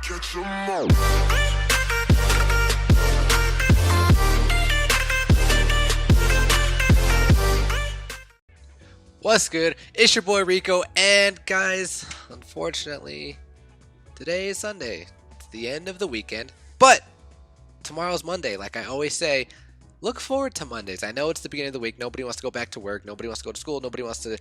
Catch 'em all. What's good? It's your boy Rico, and guys, unfortunately, today is Sunday. It's the end of the weekend, but tomorrow's Monday. Like I always say, look forward to Mondays. I know it's the beginning of the week. Nobody wants to go back to work. Nobody wants to go to school. Nobody wants the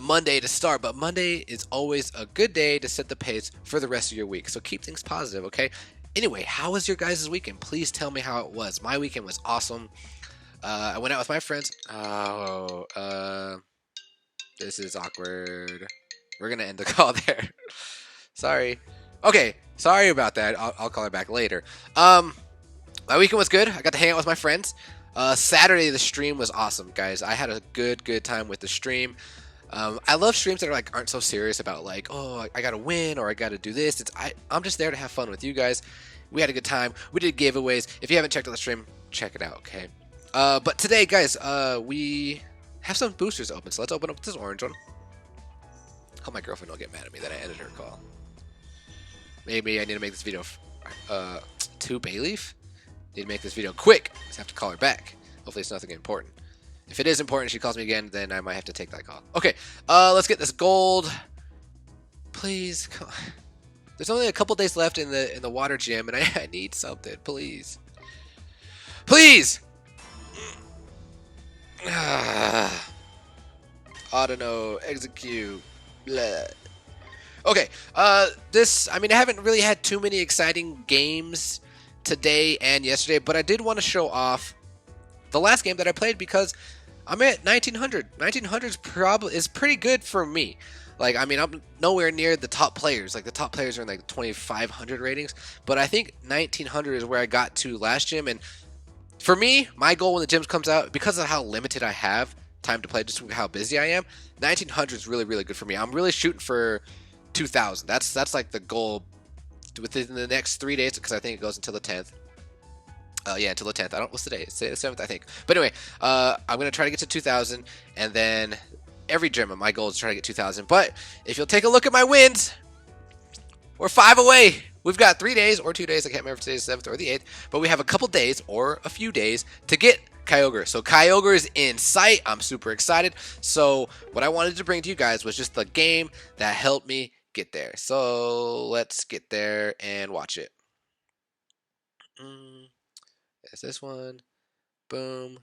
Monday to start, but Monday is always a good day to set the pace for the rest of your week. So keep things positive, okay? Anyway, how was your guys' weekend? Please tell me how it was. My weekend was awesome. I went out with my friends. This is awkward. We're gonna end the call there. Sorry. Okay, sorry about that. I'll call her back later. My weekend was good. I got to hang out with my friends. Saturday the stream was awesome, guys. I had a good time with the stream. I love streams that are aren't so serious about oh, I gotta win or I gotta do this. I'm just there to have fun with you guys. We had a good time. We did giveaways. If you haven't checked out the stream, check it out, okay? But today, guys, we have some boosters open, so let's open up this orange one. Hope my girlfriend don't get mad at me that I ended her call. Maybe I need to make this video to Bayleaf. Need to make this video quick. Just have to call her back. Hopefully it's nothing important. If it is important, she calls me again, then I might have to take that call. Okay, let's get this gold. Please, come on. There's only a couple days left in the water gym, and I need something. Please, please. Auto execute. Blah. Okay, I haven't really had too many exciting games today and yesterday, but I did want to show off the last game that I played because I'm at 1900. 1900 is pretty good for me. I'm nowhere near the top players. The top players are in 2500 ratings, but I think 1900 is where I got to last gym. And for me, my goal when the gym comes out, because of how limited I have time to play, just how busy I am, 1900 is really good for me. I'm really shooting for 2000. That's like the goal within the next 3 days, because I think it goes until the 10th. Yeah, until the 10th. What's the day? It's the 7th, I think. But anyway, I'm going to try to get to 2,000, and then every gym, my goal is to try to get 2,000. But if you'll take a look at my wins, we're 5 away. We've got 3 days or 2 days. I can't remember if today's the 7th or the 8th. But we have a couple days or a few days to get Kyogre. So Kyogre is in sight. I'm super excited. So what I wanted to bring to you guys was just the game that helped me get there. So let's get there and watch it. There's this one. Boom.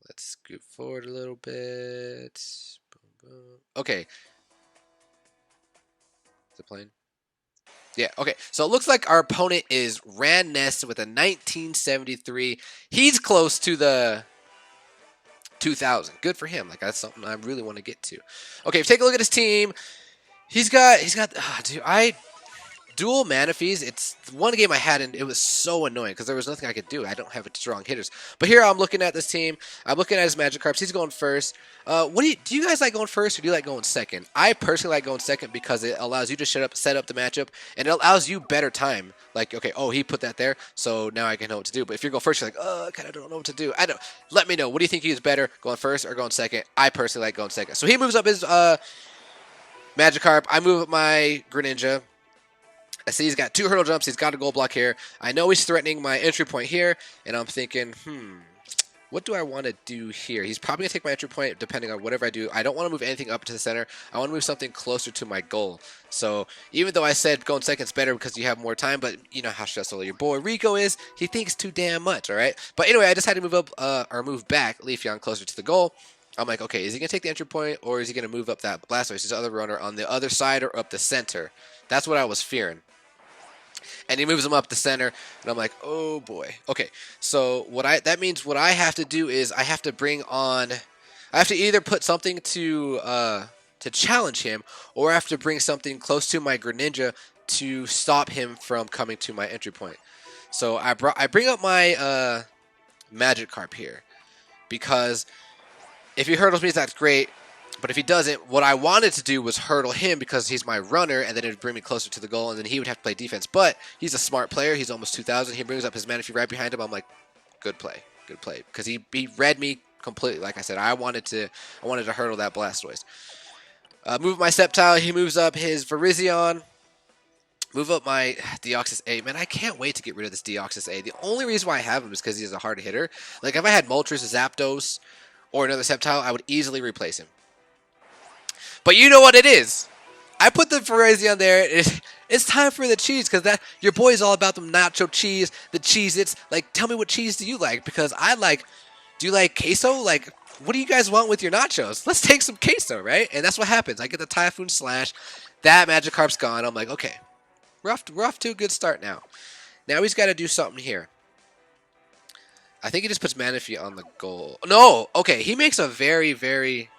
Let's scoot forward a little bit. Boom, boom. Okay. Is it playing? Yeah, okay. So it looks like our opponent is Ran Ness with a 1973. He's close to the 2000. Good for him. That's something I really want to get to. Okay, take a look at his team. He's got Duel Manaphy's. It's one game I had, and it was so annoying because there was nothing I could do. I don't have strong hitters. But here I'm looking at this team. I'm looking at his Magikarps. He's going first. Do you guys like going first, or do you like going second? I personally like going second because it allows you to set up the matchup, and it allows you better time. Okay, oh, he put that there, so now I can know what to do. But if you go first, you're like, oh, I kind of don't know what to do. I don't. Let me know. What do you think he's better, going first or going second? I personally like going second. So he moves up his Magikarp. I move up my Greninja. I see he's got 2 hurdle jumps. He's got a gold block here. I know he's threatening my entry point here, and I'm thinking, what do I want to do here? He's probably going to take my entry point depending on whatever I do. I don't want to move anything up to the center. I want to move something closer to my goal. So even though I said going second's better because you have more time, but you know how stressful your boy Rico is. He thinks too damn much, all right? But anyway, I decided to move up or move back Leafeon closer to the goal. I'm like, okay, is he going to take the entry point, or is he going to move up that Blastoise, his other runner, on the other side or up the center? That's what I was fearing. And he moves him up the center, and I'm like, oh boy. Okay, so that means what I have to do is I have to either put something to challenge him, or I have to bring something close to my Greninja to stop him from coming to my entry point. So I bring up my Magikarp here, because if he hurdles me, that's great. But if he doesn't, what I wanted to do was hurdle him because he's my runner, and then it would bring me closer to the goal, and then he would have to play defense. But he's a smart player. He's almost 2,000. He brings up his Manaphy right behind him. I'm like, good play. Because he read me completely. Like I said, I wanted to hurdle that Blastoise. Move my Sceptile. He moves up his Virizion. Move up my Deoxys A. Man, I can't wait to get rid of this Deoxys A. The only reason why I have him is because he's a hard hitter. Like, if I had Moltres, Zapdos, or another Sceptile, I would easily replace him. But you know what it is. I put the Virizion there. It's time for the cheese, because that your boy's all about the nacho cheese, the Cheez-Its. Like, tell me what cheese do you like? Because I like, do you like queso? Like, what do you guys want with your nachos? Let's take some queso, right? And that's what happens. I get the Typhoon Slash. That Magikarp's gone. I'm like, okay. We're off to a good start now. Now he's got to do something here. I think he just puts Manaphy on the goal. No! Okay, he makes a very, very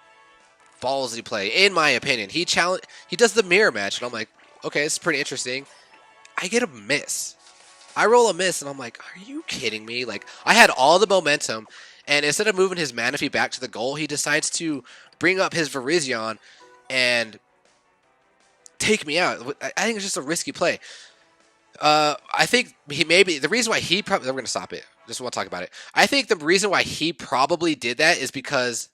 ballsy play, in my opinion. He does the mirror match, and I'm like, okay, this is pretty interesting. I get a miss. I roll a miss, and I'm like, are you kidding me? Like, I had all the momentum, and instead of moving his Manaphy back to the goal, he decides to bring up his Virizion and take me out. I think it's just a risky play. I think the reason why he probably, we're going to stop it. Just want to talk about it. I think the reason why he probably did that is because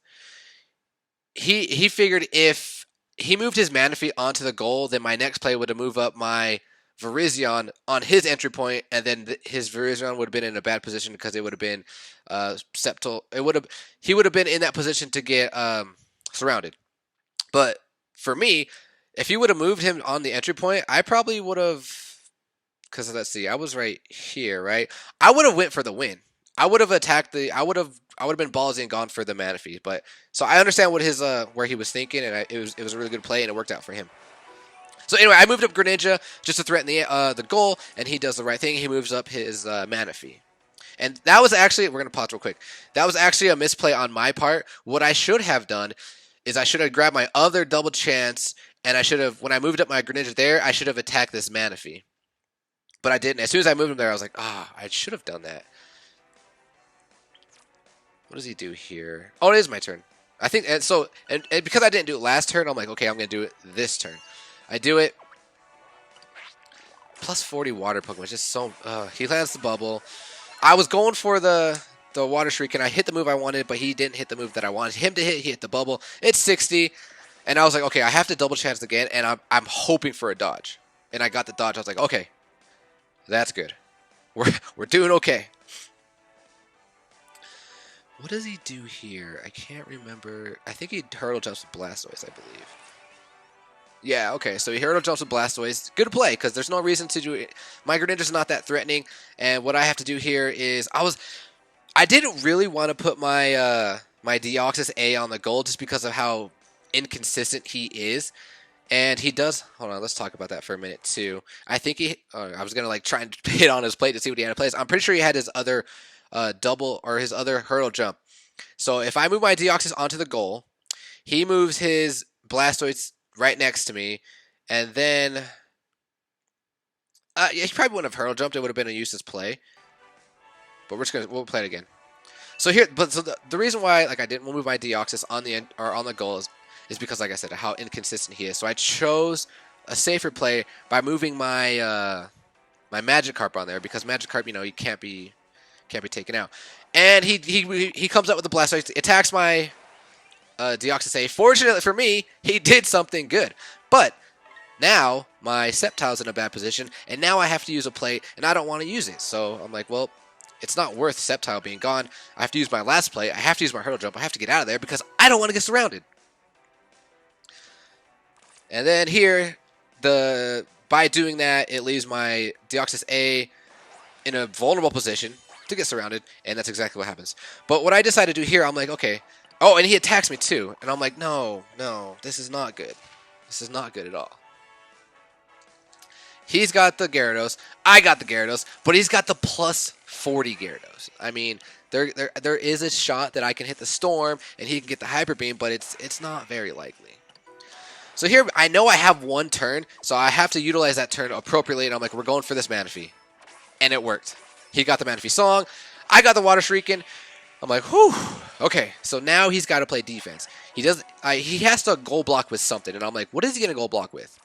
he figured if he moved his Manaphy onto the goal, then my next play would have moved up my Virizion on his entry point, and then his Virizion would have been in a bad position because it would have been Sceptile. He would have been in that position to get surrounded. But for me, if he would have moved him on the entry point, I probably would have, because let's see, I was right here, right? I would have went for the win. I would have attacked I would have been ballsy and gone for the Manaphy. But so I understand what his where he was thinking, and it was a really good play, and it worked out for him. So anyway, I moved up Greninja just to threaten the goal, and he does the right thing. He moves up his Manaphy. And that was actually, we're going to pause real quick. That was actually a misplay on my part. What I should have done is I should have grabbed my other double chance, and I should have, when I moved up my Greninja there, I should have attacked this Manaphy. But I didn't. As soon as I moved him there, I was like, I should have done that. What does he do here? Oh, it is my turn. I think, and so, and because I didn't do it last turn, I'm like, okay, I'm going to do it this turn. I do it. Plus 40 water Pokemon. Just so, he lands the bubble. I was going for the Water Shriek, and I hit the move I wanted, but he didn't hit the move that I wanted him to hit. He hit the bubble. It's 60, and I was like, okay, I have to double chance again, and I'm hoping for a dodge. And I got the dodge. I was like, okay, that's good. We're doing okay. What does he do here? I can't remember. I think he hurdle jumps with Blastoise, I believe. Yeah, okay, so he hurdle jumps with Blastoise. Good play, because there's no reason to do it. My Greninja's not that threatening, and what I have to do here is, I didn't really want to put my my Deoxys A on the goal just because of how inconsistent he is. And he does, hold on, let's talk about that for a minute, too. I think I was going to, like, try and hit on his plate to see what he had in place. I'm pretty sure he had his other double, or his other hurdle jump. So if I move my Deoxys onto the goal, he moves his Blastoise right next to me, and then yeah, he probably wouldn't have hurdle jumped. It would have been a useless play. But we'll play it again. So here, the reason why I didn't move my Deoxys on the goal is because, like I said, how inconsistent he is. So I chose a safer play by moving my my Magikarp on there, because Magikarp, he can't be taken out. And he comes up with the Blastoise, attacks my Deoxys A. Fortunately for me, he did something good. But now my Sceptile's in a bad position, and now I have to use a plate, and I don't want to use it. So I'm like, well, it's not worth Sceptile being gone. I have to use my last plate. I have to use my hurdle jump. I have to get out of there because I don't want to get surrounded. And then here, by doing that, it leaves my Deoxys A in a vulnerable position to get surrounded, and that's exactly what happens. But what I decided to do here, I'm like, okay. Oh, and he attacks me too. And I'm like, no, this is not good. This is not good at all. He's got the Gyarados. I got the Gyarados, but he's got the plus 40 Gyarados. I mean, there is a shot that I can hit the Storm and he can get the Hyper Beam, but it's not very likely. So here, I know I have one turn, so I have to utilize that turn appropriately, and I'm like, we're going for this Manaphy. And it worked. He got the Manaphy Song. I got the Water Shrieking. I'm like, whew. Okay, so now he's got to play defense. He has to goal block with something, and I'm like, what is he going to goal block with?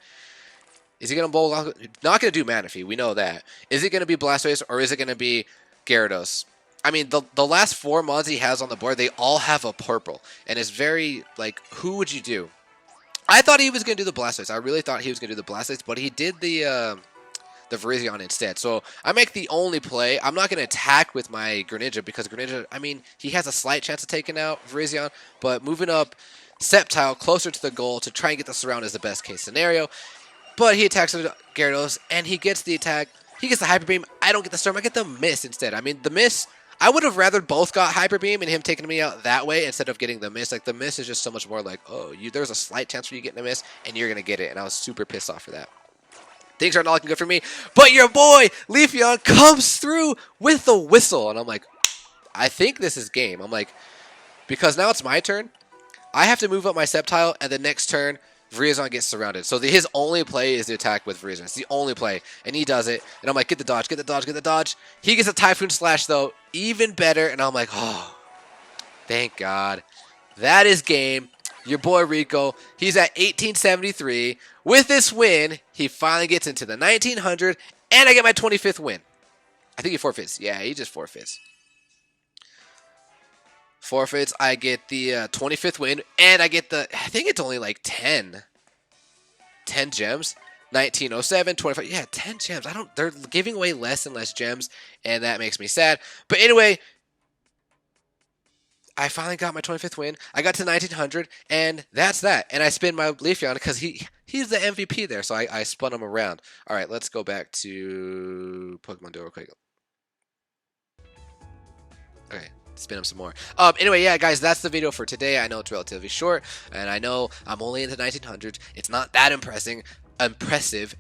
Is he going to goal block? Not going to do Manaphy. We know that. Is it going to be Blastoise, or is it going to be Gyarados? I mean, the last 4 mods he has on the board, they all have a purple, and it's very, like, who would you do? I thought he was going to do the Blastoise. I really thought he was going to do the Blastoise, but he did the the Virizion instead. So I make the only play. I'm not going to attack with my Greninja because Greninja, I mean, he has a slight chance of taking out Virizion, but moving up Sceptile closer to the goal to try and get the surround is the best case scenario. But he attacks with Gyarados, and he gets the attack. He gets the Hyper Beam. I don't get the Storm. I get the Miss instead. I mean, the Miss, I would have rather both got Hyper Beam and him taking me out that way instead of getting the Miss. Like, the Miss is just so much more like, oh, there's a slight chance for you getting a Miss, and you're going to get it. And I was super pissed off for that. Things are not looking good for me. But your boy, Leafeon, comes through with the whistle. And I'm like, I think this is game. I'm like, because now it's my turn. I have to move up my Sceptile, and the next turn, Virizion gets surrounded. So his only play is to attack with Virizion. It's the only play, and he does it. And I'm like, get the dodge, get the dodge, get the dodge. He gets a Typhoon Slash, though, even better. And I'm like, oh, thank God. That is game. Your boy Rico, he's at 1873. With this win, he finally gets into the 1900, and I get my 25th win. I think he forfeits. Yeah, he just forfeits. Forfeits, I get the 25th win, and I get the, I think it's only like 10 gems. 1907, 25, yeah, 10 gems. They're giving away less and less gems, and that makes me sad. But anyway, I finally got my 25th win. I got to 1900, and that's that. And I spin my Leafeon because he's the MVP there, so I spun him around. All right, let's go back to Pokemon Duel real quick. Okay. Spin them some more. Anyway, yeah, guys, that's the video for today. I know it's relatively short, and I know I'm only in the 1900s. It's not that impressive,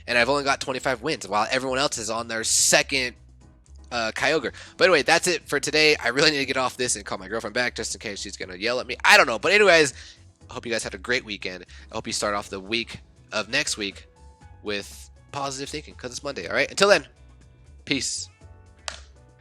and I've only got 25 wins, while everyone else is on their second Kyogre. But anyway, that's it for today. I really need to get off this and call my girlfriend back just in case she's going to yell at me. I don't know. But anyways, I hope you guys had a great weekend. I hope you start off the week of next week with positive thinking because it's Monday, all right? Until then, peace.